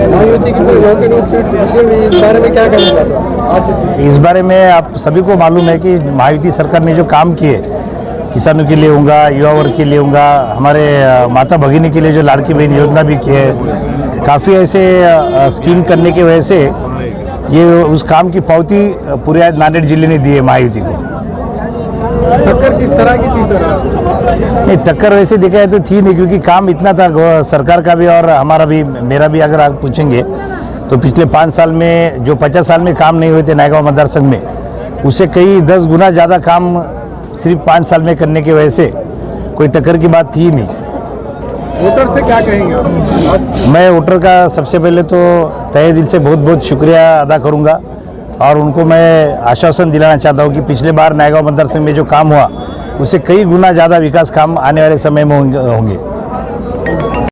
महायुति की कोई vocal seat मुझे भी इस बारे में क्या कहना चाहते हो आज? इस बारे में आप सभी को मालूम है कि महायुति सरकार ने जो काम किए, किसानों के लिए होगा, युवा वर्ग के लिए होगा, हमारे माता भगिनी के लिए जो लाड़की बहन योजना भी की है, काफ़ी ऐसे स्कीम करने की वजह से ये उस काम की पावती पूरे आज नांदेड़ जिले ने दी है महायुति को। टक्कर किस तरह की थी सर? नहीं, टक्कर वैसे देखा है तो थी नहीं, क्योंकि काम इतना था सरकार का भी और हमारा भी, मेरा भी। अगर आप पूछेंगे तो पिछले 5 साल में जो 50 साल में काम नहीं हुए थे नायगांव मतदार संघ में, उससे कई 10 गुना ज़्यादा काम सिर्फ 5 साल में करने की वजह से कोई टक्कर की बात थी नहीं। वोटर से क्या कहेंगे आप? मैं वोटर का सबसे पहले तो तहे दिल से बहुत बहुत शुक्रिया अदा करूंगा और उनको मैं आश्वासन दिलाना चाहता हूं कि पिछले बार नायगांव मतदार संघ में जो काम हुआ उससे कई गुना ज़्यादा विकास काम आने वाले समय में होंगे।